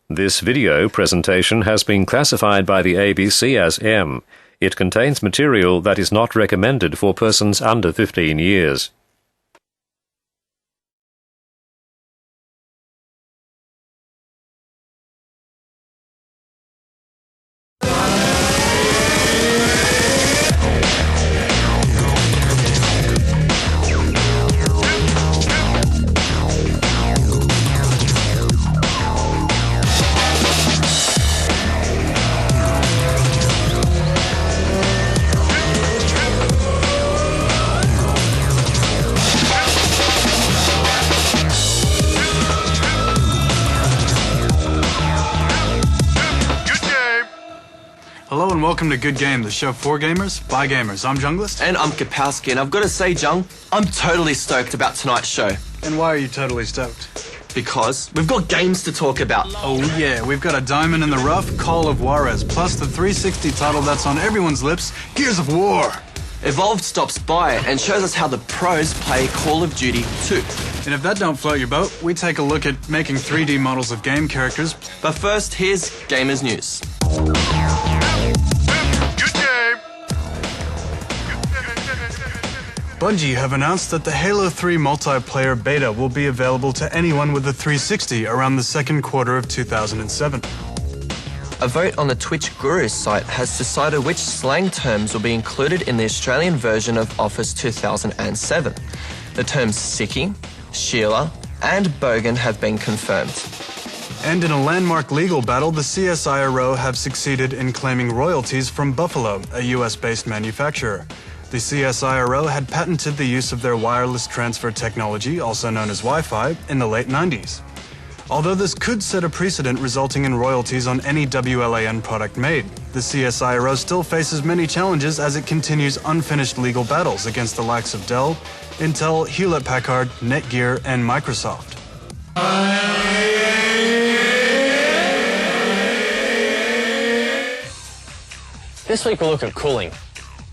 This video presentation has been classified by the ABC as M. It contains material that is not recommended for persons under 15 years. Hello and welcome to Good Game, the show for gamers, by gamers. I'm Junglist. And I'm Kapowski, and I've got to say, Jung, I'm totally stoked about tonight's show. And why are you totally stoked? Because we've got games to talk about. Oh yeah, we've got a diamond in the rough, Call of Juarez, plus the 360 title that's on everyone's lips, Gears of War. Evolved stops by and shows us how the pros play Call of Duty 2. And if that don't float your boat, we take a look at making 3D models of game characters. But first, here's Gamers News. Bungie have announced that the Halo 3 multiplayer beta will be available to anyone with a 360 around the second quarter of 2007. A vote on the Twitch Guru site has decided which slang terms will be included in the Australian version of Office 2007. The terms sickie, Sheila, and bogan have been confirmed. And in a landmark legal battle, the CSIRO have succeeded in claiming royalties from Buffalo, a US-based manufacturer. The CSIRO had patented the use of their wireless transfer technology, also known as Wi-Fi, in the late 90s. Although this could set a precedent resulting in royalties on any WLAN product made, the CSIRO still faces many challenges as it continues unfinished legal battles against the likes of Dell, Intel, Hewlett-Packard, Netgear, and Microsoft. This week we'll look at cooling.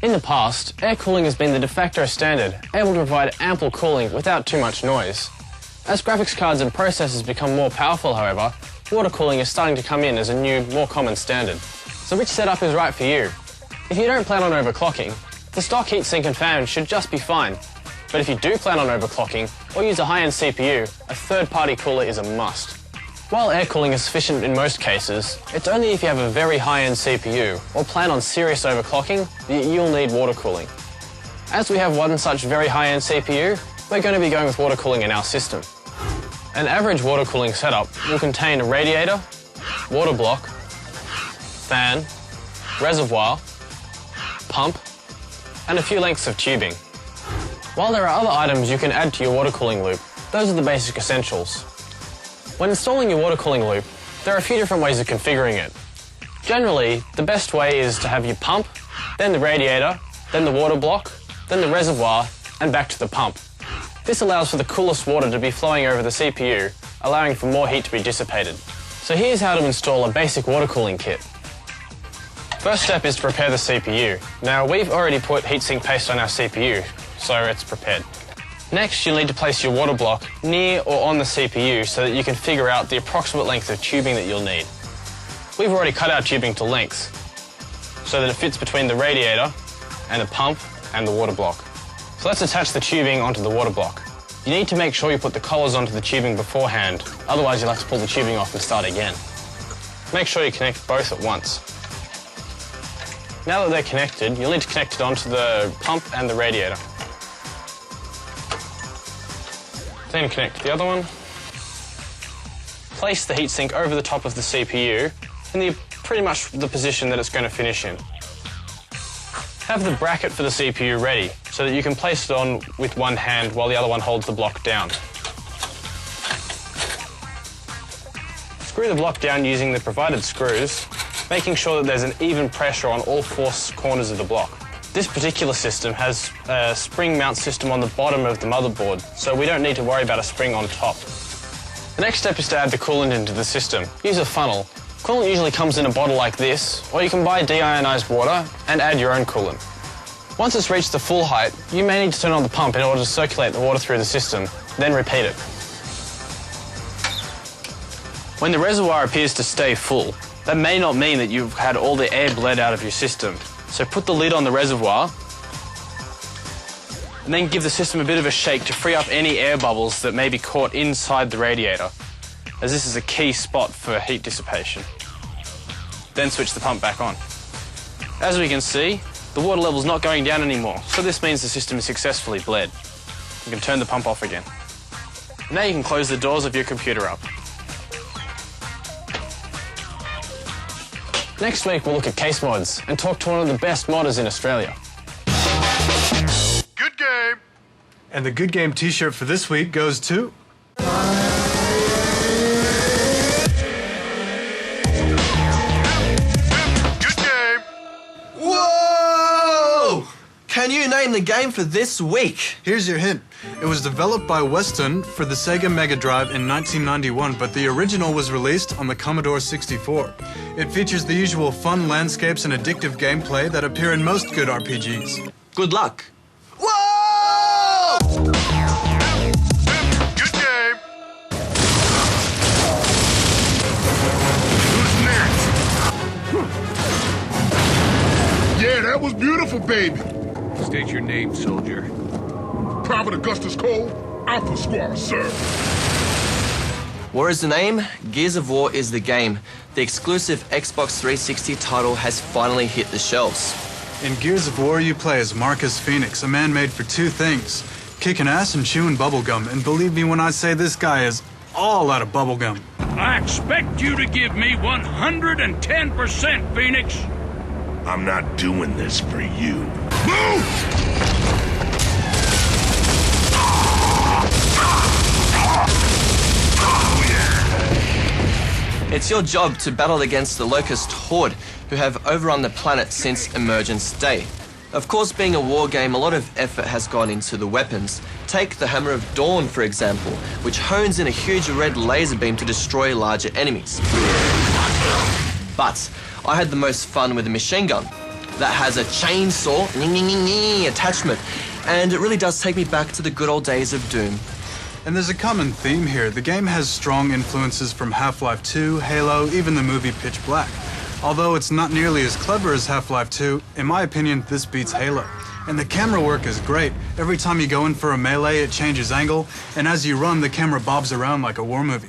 In the past, air cooling has been the de facto standard, able to provide ample cooling without too much noise. As graphics cards and processors become more powerful, however, water cooling is starting to come in as a new, more common standard. So which setup is right for you? If you don't plan on overclocking, the stock heatsink and fan should just be fine. But if you do plan on overclocking, or use a high-end CPU, a third-party cooler is a must. While air cooling is sufficient in most cases, it's only if you have a very high-end CPU or plan on serious overclocking that you'll need water cooling. As we have one such very high-end CPU, we're going to be going with water cooling in our system. An average water cooling setup will contain a radiator, water block, fan, reservoir, pump, and a few lengths of tubing. While there are other items you can add to your water cooling loop, those are the basic essentials. When installing your water cooling loop, there are a few different ways of configuring it. Generally, the best way is to have your pump, then the radiator, then the water block, then the reservoir, and back to the pump. This allows for the coolest water to be flowing over the CPU, allowing for more heat to be dissipated. So here's how to install a basic water cooling kit. First step is to prepare the CPU. Now, we've already put heatsink paste on our CPU, so it's prepared. Next, you'll need to place your water block near or on the CPU so that you can figure out the approximate length of tubing that you'll need. We've already cut our tubing to lengths so that it fits between the radiator and the pump and the water block. So let's attach the tubing onto the water block. You need to make sure you put the collars onto the tubing beforehand, otherwise you'll have to pull the tubing off and start again. Make sure you connect both at once. Now that they're connected, you'll need to connect it onto the pump and the radiator. Then connect the other one. Place the heatsink over the top of the CPU in pretty much the position that it's going to finish in. Have the bracket for the CPU ready so that you can place it on with one hand while the other one holds the block down. Screw the block down using the provided screws, making sure that there's an even pressure on all four corners of the block. This particular system has a spring mount system on the bottom of the motherboard, so we don't need to worry about a spring on top. The next step is to add the coolant into the system. Use a funnel. Coolant usually comes in a bottle like this, or you can buy deionized water and add your own coolant. Once it's reached the full height, you may need to turn on the pump in order to circulate the water through the system, then repeat it. When the reservoir appears to stay full, that may not mean that you've had all the air bled out of your system. So put the lid on the reservoir and then give the system a bit of a shake to free up any air bubbles that may be caught inside the radiator, as this is a key spot for heat dissipation. Then switch the pump back on. As we can see, the water level's not going down anymore, so this means the system is successfully bled. You can turn the pump off again. Now you can close the doors of your computer up. Next week we'll look at case mods and talk to one of the best modders in Australia. Good game! And the Good Game t-shirt for this week goes to... Good game! Whoa! Can you name the game for this week? Here's your hint. It was developed by Weston for the Sega Mega Drive in 1991, but the original was released on the Commodore 64. It features the usual fun landscapes and addictive gameplay that appear in most good RPGs. Good luck. Whoa! Good game! Who's next? Yeah, that was beautiful, baby. State your name, soldier. Private Augustus Cole, Alpha Squad, sir. War is the name, Gears of War is the game. The exclusive Xbox 360 title has finally hit the shelves. In Gears of War, you play as Marcus Phoenix, a man made for two things: kicking ass and chewing bubblegum. And believe me when I say this guy is all out of bubblegum. I expect you to give me 110%, Phoenix. I'm not doing this for you. Move! It's your job to battle against the Locust Horde, who have overrun the planet since Emergence Day. Of course, being a war game, a lot of effort has gone into the weapons. Take the Hammer of Dawn, for example, which hones in a huge red laser beam to destroy larger enemies. But I had the most fun with the machine gun. That has a chainsaw attachment, and it really does take me back to the good old days of Doom. And there's a common theme here. The game has strong influences from Half-Life 2, Halo, even the movie Pitch Black. Although it's not nearly as clever as Half-Life 2, in my opinion, this beats Halo. And the camera work is great. Every time you go in for a melee, it changes angle, and as you run, the camera bobs around like a war movie.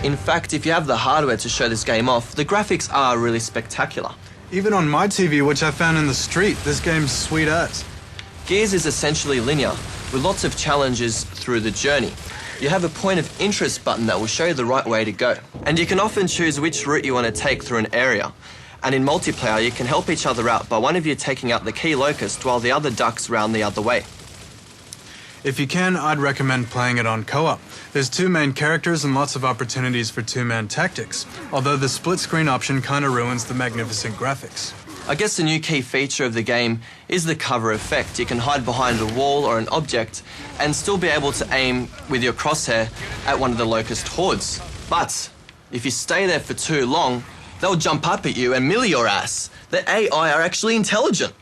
In fact, if you have the hardware to show this game off, the graphics are really spectacular. Even on my TV, which I found in the street, this game's sweet as. Gears is essentially linear, with lots of challenges through the journey. You have a point of interest button that will show you the right way to go. And you can often choose which route you want to take through an area. And in multiplayer, you can help each other out by one of you taking out the key locust while the other ducks round the other way. If you can, I'd recommend playing it on co-op. There's two main characters and lots of opportunities for two-man tactics, although the split-screen option kinda ruins the magnificent graphics. I guess the new key feature of the game is the cover effect. You can hide behind a wall or an object and still be able to aim with your crosshair at one of the locust hordes. But if you stay there for too long, they'll jump up at you and melee your ass. The AI are actually intelligent.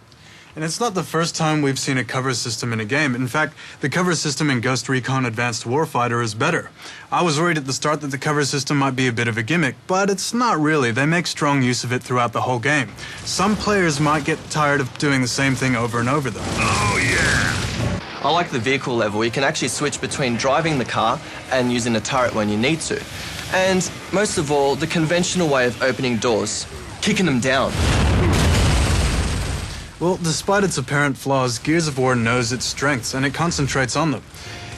And it's not the first time we've seen a cover system in a game. In fact, the cover system in Ghost Recon Advanced Warfighter is better. I was worried at the start that the cover system might be a bit of a gimmick, but it's not really. They make strong use of it throughout the whole game. Some players might get tired of doing the same thing over and over, though. Oh, yeah. I like the vehicle level. You can actually switch between driving the car and using the turret when you need to. And most of all, the conventional way of opening doors, kicking them down. Well, despite its apparent flaws, Gears of War knows its strengths, and it concentrates on them.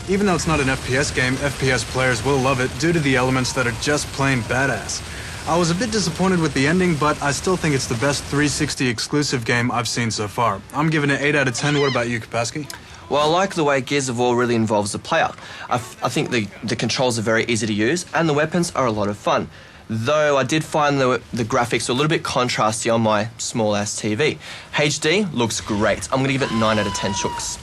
Even though it's not an FPS game, FPS players will love it due to the elements that are just plain badass. I was a bit disappointed with the ending, but I still think it's the best 360 exclusive game I've seen so far. I'm giving it 8 out of 10. What about you, Kapaski? Well, I like the way Gears of War really involves the player. I think the controls are very easy to use, and the weapons are a lot of fun. Though I did find the graphics were a little bit contrasty on my small-ass TV. HD looks great. I'm going to give it 9 out of 10 chooks.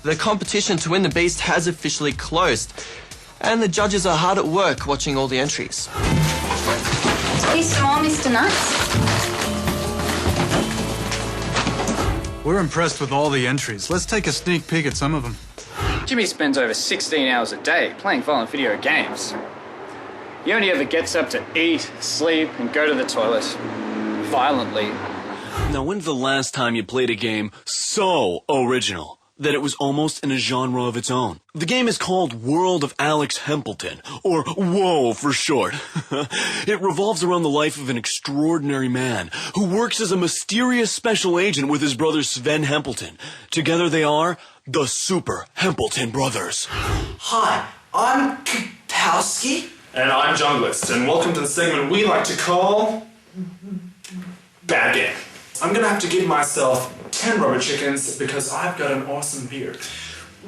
The competition to win the Beast has officially closed, and the judges are hard at work watching all the entries. Here's some more, Mr. Nuts. We're impressed with all the entries. Let's take a sneak peek at some of them. Jimmy spends over 16 hours a day playing violent video games. He only ever gets up to eat, sleep, and go to the toilet. Violently. Now, when's the last time you played a game so original that it was almost in a genre of its own? The game is called World of Alex Hempleton, or WOA for short. It revolves around the life of an extraordinary man who works as a mysterious special agent with his brother Sven Hempleton. Together they are the Super Hempleton Brothers. Hi, I'm Kapowski. And I'm Junglist, and welcome to the segment we like to call... Bad Game. I'm gonna have to give myself 10 rubber chickens because I've got an awesome beard.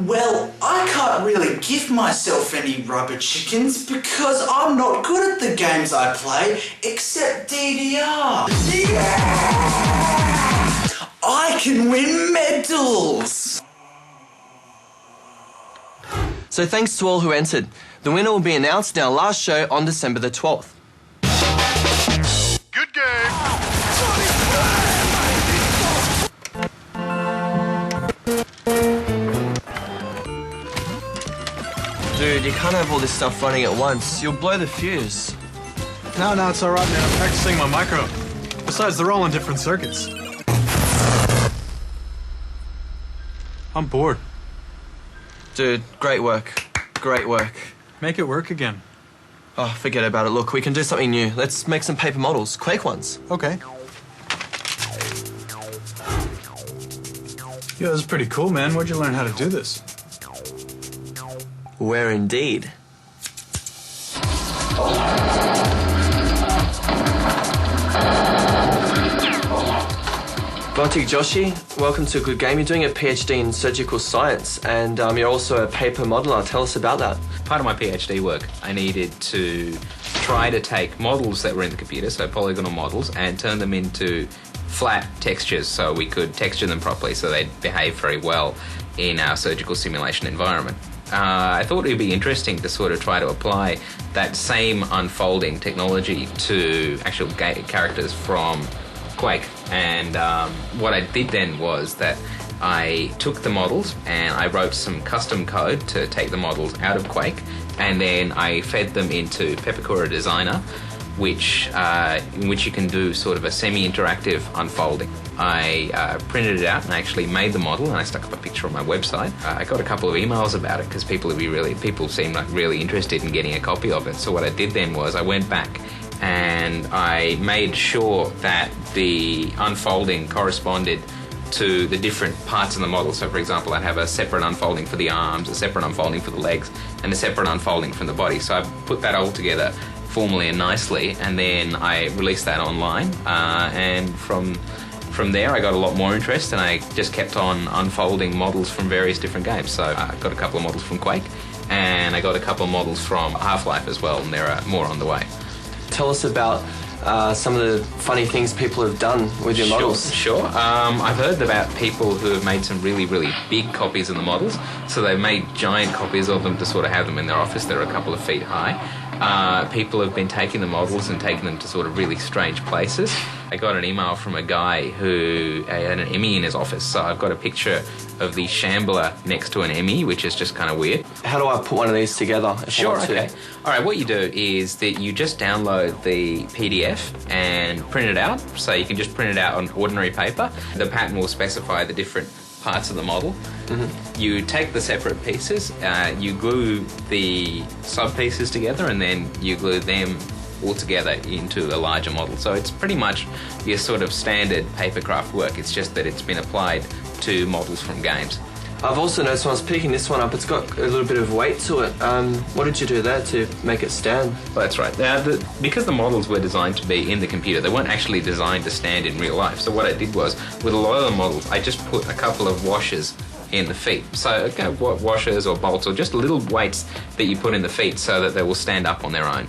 Well, I can't really give myself any rubber chickens because I'm not good at the games I play, except DDR. Yeah! I can win medals! So thanks to all who entered. The winner will be announced in our last show on December the 12th. Good game! Dude, you can't have all this stuff running at once. You'll blow the fuse. No, it's alright, man. I'm practicing my micro. Besides, they're all on different circuits. I'm bored. Dude, great work. Great work. Make it work again. Oh, forget about it. Look, we can do something new. Let's make some paper models. Quake ones. Okay. Yeah, this is pretty cool, man. Where'd you learn how to do this? Where indeed. Bartik Joshi, welcome to Good Game. You're doing a PhD in surgical science and you're also a paper modeler. Tell us about that. Part of my PhD work, I needed to try to take models that were in the computer, so polygonal models, and turn them into flat textures so we could texture them properly so they'd behave very well in our surgical simulation environment. I thought it would be interesting to sort of try to apply that same unfolding technology to actual characters from Quake. And what I did then was that I took the models and I wrote some custom code to take the models out of Quake, and then I fed them into Pepakura Designer, in which you can do sort of a semi-interactive unfolding. I printed it out and I actually made the model and I stuck up a picture on my website. I got a couple of emails about it because people seemed like really interested in getting a copy of it. So what I did then was I went back and I made sure that the unfolding corresponded to the different parts of the model. So for example, I'd have a separate unfolding for the arms, a separate unfolding for the legs, and a separate unfolding from the body. So I put that all together formally and nicely, and then I released that online, and from there I got a lot more interest, and I just kept on unfolding models from various different games. So I got a couple of models from Quake, and I got a couple of models from Half-Life as well, and there are more on the way. Tell us about some of the funny things people have done with your models. Sure. I've heard about people who have made some really, really big copies of the models. So they've made giant copies of them to sort of have them in their office. They're a couple of feet high. People have been taking the models and taking them to sort of really strange places. I got an email from a guy who had an Emmy in his office, so I've got a picture of the Shambler next to an Emmy, which is just kind of weird. How do I put one of these together? Sure, okay. All right, what you do is that you just download the PDF and print it out, so you can just print it out on ordinary paper. The pattern will specify the different parts of the model. Mm-hmm. You take the separate pieces, you glue the sub-pieces together, and then you glue them all together into a larger model. So it's pretty much your sort of standard papercraft work. It's just that it's been applied to models from games. I've also noticed when I was picking this one up, it's got a little bit of weight to it. What did you do there to make it stand? Well, that's right. Because the models were designed to be in the computer, they weren't actually designed to stand in real life. So what I did was, with a lot of the models, I just put a couple of washers in the feet. So washers or bolts or just little weights that you put in the feet so that they will stand up on their own.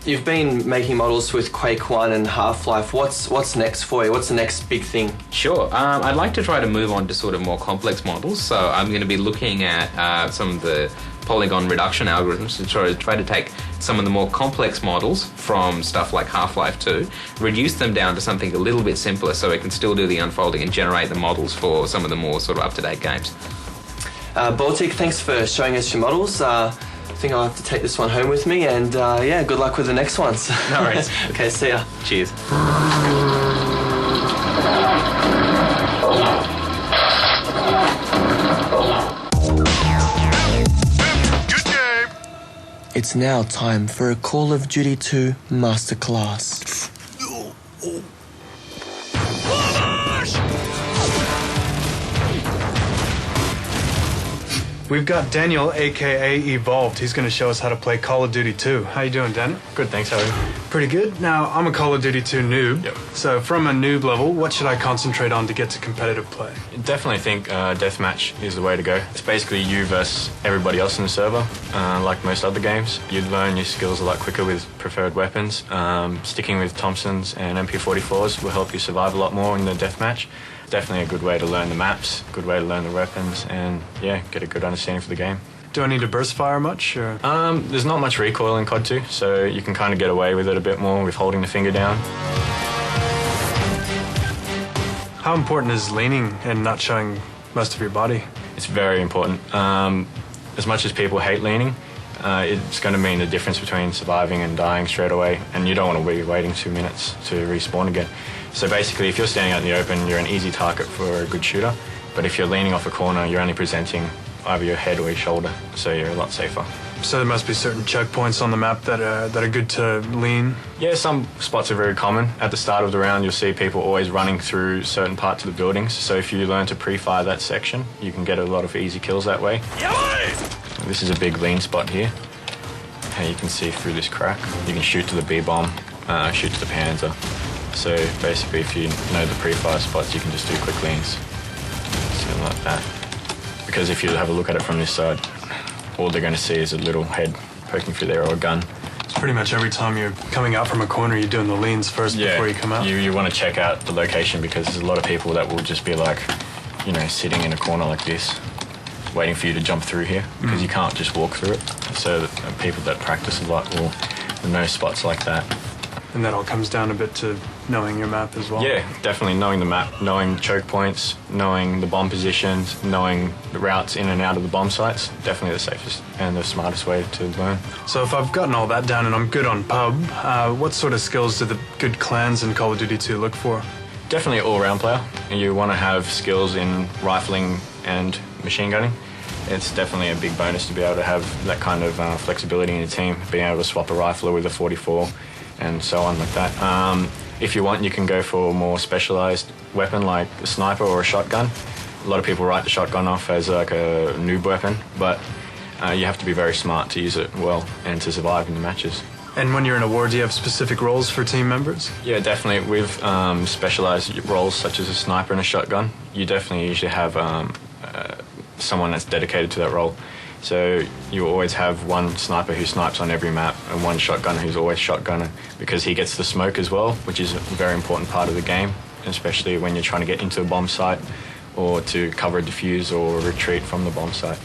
You've been making models with Quake 1 and Half-Life. What's next for you? What's the next big thing? Sure. I'd like to try to move on to sort of more complex models. So I'm going to be looking at some of the polygon reduction algorithms to try to take some of the more complex models from stuff like Half-Life 2, reduce them down to something a little bit simpler so we can still do the unfolding and generate the models for some of the more sort of up-to-date games. Baltic, thanks for showing us your models. I think I'll have to take this one home with me, and yeah, good luck with the next ones. No worries. Okay, see ya. Cheers. Good game. It's now time for a Call of Duty 2 masterclass. We've got Daniel, aka Evolved. He's going to show us how to play Call of Duty 2. How you doing, Daniel? Good, thanks. How are you? Pretty good. Now, I'm a Call of Duty 2 noob. Yep. So from a noob level, what should I concentrate on to get to competitive play? Definitely think deathmatch is the way to go. It's basically you versus everybody else in the server, like most other games. You'd learn your skills a lot quicker with preferred weapons. Sticking with Thompsons and MP44s will help you survive a lot more in the deathmatch. Definitely a good way to learn the maps, good way to learn the weapons, and yeah, get a good understanding for the game. Do I need to burst fire much? Or? There's not much recoil in COD 2, so you can kind of get away with it a bit more with holding the finger down. How important is leaning and not showing most of your body? It's very important. As much as people hate leaning, it's going to mean the difference between surviving and dying straight away, and you don't want to be waiting 2 minutes to respawn again. So basically, if you're standing out in the open, you're an easy target for a good shooter, but if you're leaning off a corner, you're only presenting either your head or your shoulder, so you're a lot safer. So there must be certain choke points on the map that are good to lean? Yeah, some spots are very common. At the start of the round, you'll see people always running through certain parts of the buildings, so if you learn to pre-fire that section, you can get a lot of easy kills that way. This is a big lean spot here. And you can see through this crack. You can shoot to the B-bomb, shoot to the Panzer. So basically, if you know the pre-fire spots, you can just do quick leans. Something like that. Because if you have a look at it from this side, all they're going to see is a little head poking through there or a gun. It's pretty much every time you're coming out from a corner, you're doing the leans first before you come out? You want to check out the location, because there's a lot of people that will just be like, you know, sitting in a corner like this, waiting for you to jump through here, because you can't just walk through it. So people that practice a lot will know spots like that. And that all comes down a bit to knowing your map as well? Yeah, definitely knowing the map, knowing choke points, knowing the bomb positions, knowing the routes in and out of the bomb sites. Definitely the safest and the smartest way to learn. So if I've gotten all that down and I'm good on pub, what sort of skills do the good clans in Call of Duty 2 look for? Definitely an all-round player. You want to have skills in rifling and machine gunning. It's definitely a big bonus to be able to have that kind of flexibility in your team, being able to swap a rifler with a 44 and so on like that. If you want, you can go for a more specialised weapon like a sniper or a shotgun. A lot of people write the shotgun off as like a noob weapon, but you have to be very smart to use it well and to survive in the matches. And when you're in a war, do you have specific roles for team members? Yeah, definitely. With specialised roles such as a sniper and a shotgun, you definitely usually have someone that's dedicated to that role. So you always have one sniper who snipes on every map and one shotgunner who's always shotgunner, because he gets the smoke as well, which is a very important part of the game, especially when you're trying to get into a bomb site or to cover a defuse or retreat from the bomb site.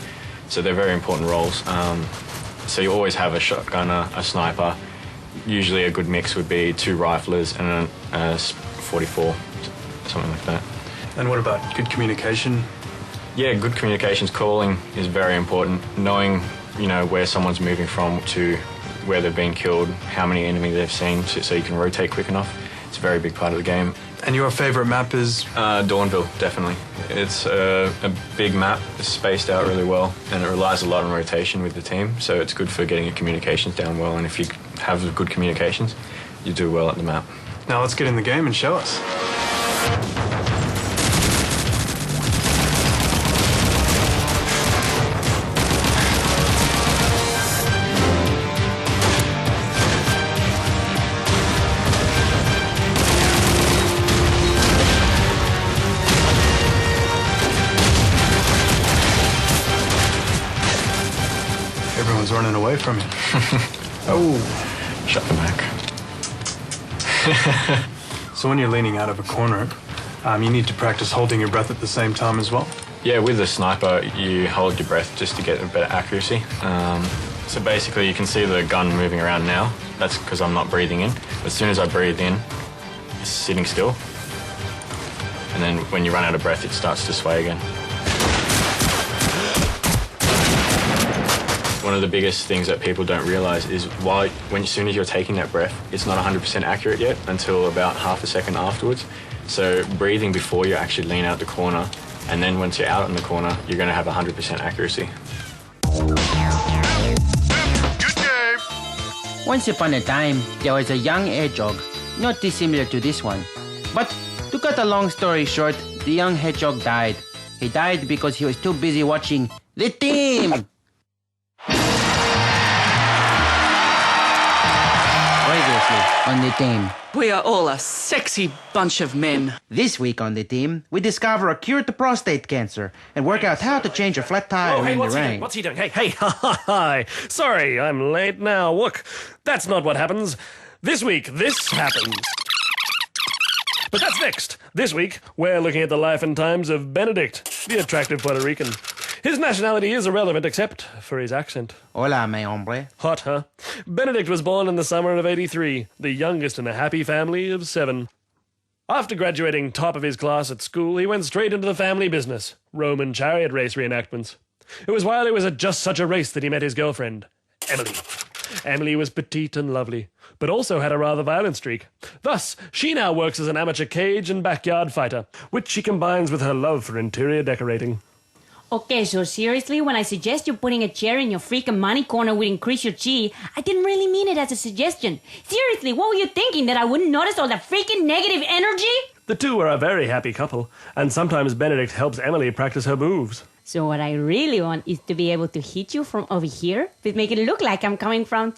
So they're very important roles. So you always have a shotgunner, a sniper. Usually a good mix would be 2 riflers and a 44, something like that. And what about good communication? Yeah, good communications, calling is very important. Knowing, you know, where someone's moving from to where they've been killed, how many enemies they've seen, so you can rotate quick enough. It's a very big part of the game. And your favourite map is? Dawnville, definitely. It's a big map, it's spaced out really well, and it relies a lot on rotation with the team, so it's good for getting your communications down well, and if you have good communications, you do well at the map. Now let's get in the game and show us. Everyone's running away from you. Oh, shut the back. So when you're leaning out of a corner, you need to practice holding your breath at the same time as well? Yeah, with the sniper, you hold your breath just to get a better accuracy. So basically, you can see the gun moving around now. That's because I'm not breathing in. As soon as I breathe in, it's sitting still. And then when you run out of breath, it starts to sway again. one of the biggest things that people don't realise is as soon as you're taking that breath, it's not 100% accurate yet until about half a second afterwards. So breathing before you actually lean out the corner, and then once you're out in the corner, you're going to have 100% accuracy. Once upon a time, there was a young hedgehog, not dissimilar to this one. But to cut a long story short, the young hedgehog died. He died because he was too busy watching The Team! Previously on The Team. We are all a sexy bunch of men. This week on The Team, we discover a cure to prostate cancer and work out how to change a flat tire in the rain. What's he doing? Hey, hi. Sorry, I'm late now. Look, that's not what happens. This week, this happens. But that's next. This week, we're looking at the life and times of Benedict, the attractive Puerto Rican. His nationality is irrelevant except for his accent. Hola, mi hombre. Hot, huh? Benedict was born in the summer of '83, the youngest in a happy family of 7. After graduating top of his class at school, he went straight into the family business, Roman chariot race reenactments. It was while he was at just such a race that he met his girlfriend, Emily. Emily was petite and lovely, but also had a rather violent streak. Thus, she now works as an amateur cage and backyard fighter, which she combines with her love for interior decorating. Okay, so seriously, when I suggest you putting a chair in your freaking money corner would increase your chi, I didn't really mean it as a suggestion. Seriously, what were you thinking, that I wouldn't notice all the freaking negative energy? The two are a very happy couple, and sometimes Benedict helps Emily practice her moves. So what I really want is to be able to hit you from over here, but make it look like I'm coming from,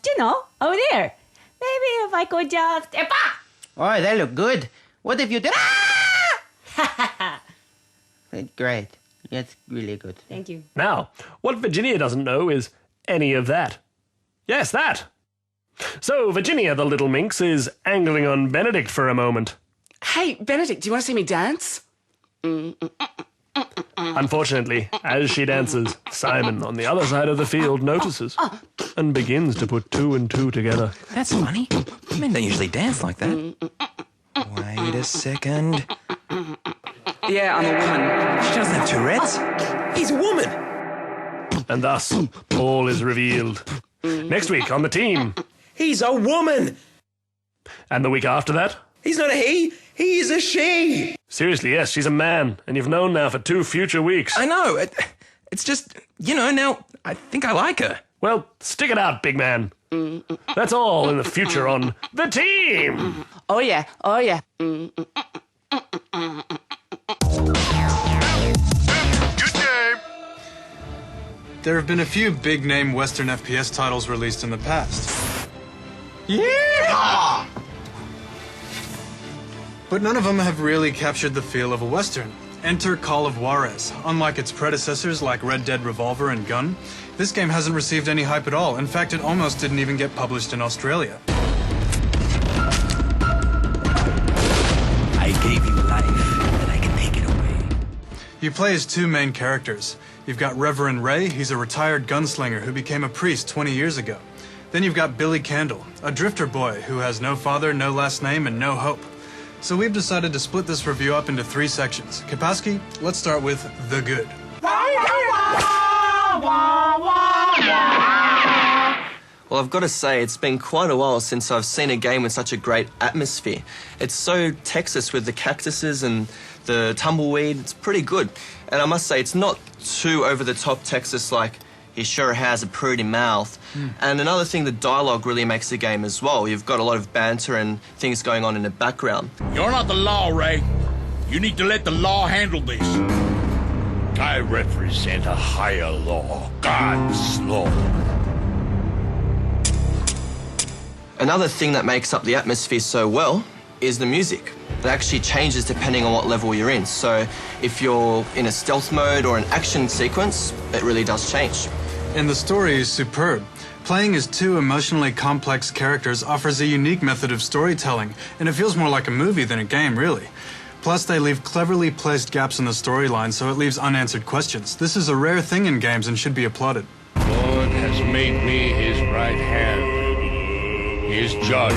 over there. Maybe if I could just... Epa! Oh, they look good. What if you did... Ah! Great. That's really good. Thank you. Now, what Virginia doesn't know is any of that. Yes, that. So, Virginia, the little minx, is angling on Benedict for a moment. Hey, Benedict, do you want to see me dance? Unfortunately, as she dances, Simon on the other side of the field notices and begins to put 2 and 2 together. That's funny. Men don't usually dance like that. Wait a second. Yeah, I'm a woman. She doesn't have Tourette's. He's a woman. And thus, all is revealed. Next week on The Team. He's a woman. And the week after that? He's not a he. He is a she. Seriously, yes, she's a man. And you've known now for 2 future weeks. I know. It's just, now I think I like her. Well, stick it out, big man. That's all in the future on The Team. Oh, yeah. Oh, yeah. There have been a few big-name Western FPS titles released in the past. Yeah! But none of them have really captured the feel of a Western. Enter Call of Juarez. Unlike its predecessors like Red Dead Revolver and Gun, this game hasn't received any hype at all. In fact, it almost didn't even get published in Australia. I gave you life, and I can take it away. You play as 2 main characters. You've got Reverend Ray, he's a retired gunslinger who became a priest 20 years ago. Then you've got Billy Candle, a drifter boy who has no father, no last name, and no hope. So we've decided to split this review up into 3 sections. Kapowski, let's start with The Good. Well, I've got to say, it's been quite a while since I've seen a game with such a great atmosphere. It's so Texas with the cactuses and the tumbleweed. It's pretty good. And I must say, it's not too over-the-top Texas like he sure has a pretty mouth. And another thing, the dialogue really makes the game as well. You've got a lot of banter and things going on in the background. You're not the law, Ray. You need to let the law handle this. I represent a higher law, God's law. Another thing that makes up the atmosphere so well is the music. It actually changes depending on what level you're in. So if you're in a stealth mode or an action sequence, it really does change. And the story is superb. Playing as 2 emotionally complex characters offers a unique method of storytelling, and it feels more like a movie than a game, really. Plus, they leave cleverly placed gaps in the storyline, so it leaves unanswered questions. This is a rare thing in games and should be applauded. God has made me his right hand, his judge,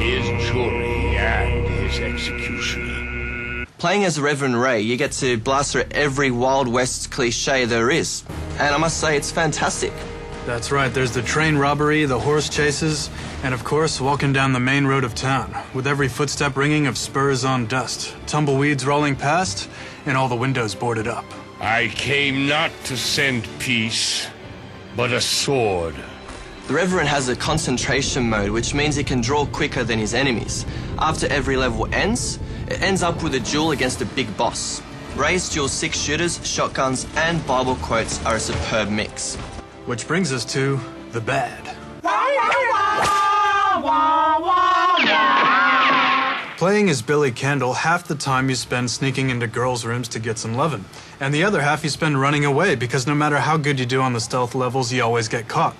his jury, and his executioner. Playing as Reverend Ray, you get to blast through every Wild West cliche there is. And I must say, it's fantastic. That's right, there's the train robbery, the horse chases, and of course, walking down the main road of town, with every footstep ringing of spurs on dust, tumbleweeds rolling past, and all the windows boarded up. I came not to send peace, but a sword. The Reverend has a concentration mode, which means he can draw quicker than his enemies. After every level ends, it ends up with a duel against a big boss. Ray's dual 6 shooters, shotguns, and Bible quotes are a superb mix. Which brings us to the bad. Playing as Billy Candle, half the time you spend sneaking into girls' rooms to get some lovin', and the other half you spend running away because no matter how good you do on the stealth levels, you always get caught.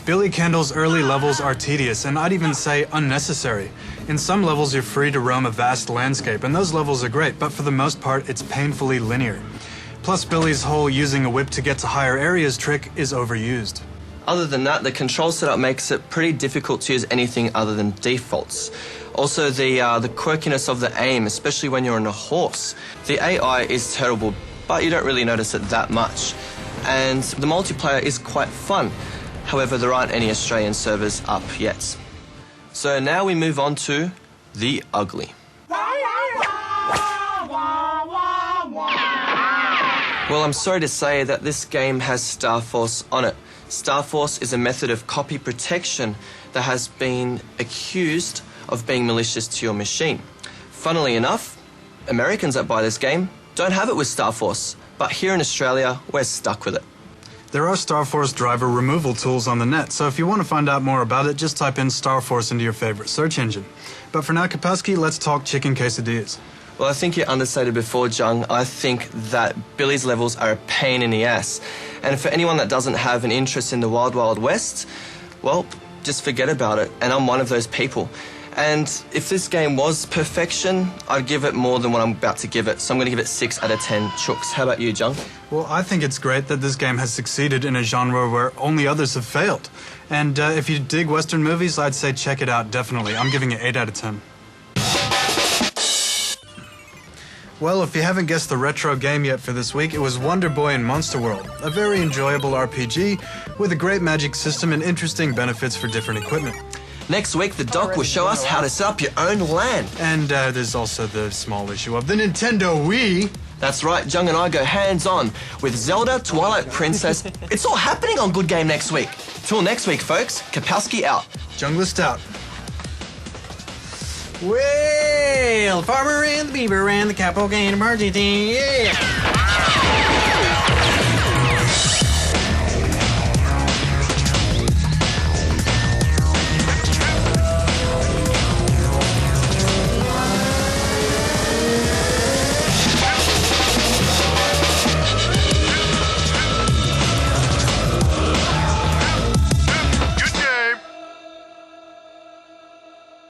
Billy Candle's early levels are tedious, and I'd even say unnecessary. In some levels, you're free to roam a vast landscape, and those levels are great, but for the most part, it's painfully linear. Plus, Billy's whole using a whip to get to higher areas trick is overused. Other than that, the control setup makes it pretty difficult to use anything other than defaults. Also, the quirkiness of the aim, especially when you're on a horse. The AI is terrible, but you don't really notice it that much. And the multiplayer is quite fun. However, there aren't any Australian servers up yet. So now we move on to the ugly. Well, I'm sorry to say that this game has Starforce on it. Starforce is a method of copy protection that has been accused of being malicious to your machine. Funnily enough, Americans that buy this game don't have it with Starforce, but here in Australia, we're stuck with it. There are Starforce driver removal tools on the net, so if you want to find out more about it, just type in Starforce into your favorite search engine. But for now, Kapowski, let's talk chicken quesadillas. Well, I think you understated before, Jung. I think that Billy's levels are a pain in the ass. And for anyone that doesn't have an interest in the Wild Wild West, well, just forget about it. And I'm one of those people. And if this game was perfection, I'd give it more than what I'm about to give it. So I'm going to give it 6 out of 10 chooks. How about you, Jung? Well, I think it's great that this game has succeeded in a genre where only others have failed. And if you dig Western movies, I'd say check it out, definitely. I'm giving it 8 out of 10. Well, if you haven't guessed the retro game yet for this week, it was Wonder Boy in Monster World, a very enjoyable RPG with a great magic system and interesting benefits for different equipment. Next week, the doc will show us how to set up your own LAN. And there's also the small issue of the Nintendo Wii. That's right, Jung and I go hands-on with Zelda, Twilight Princess. It's all happening on Good Game next week. Till next week, folks, Kapowski out. Junglist out. Well, Farmer and the Beaver and the Capo Game Emergency, yeah!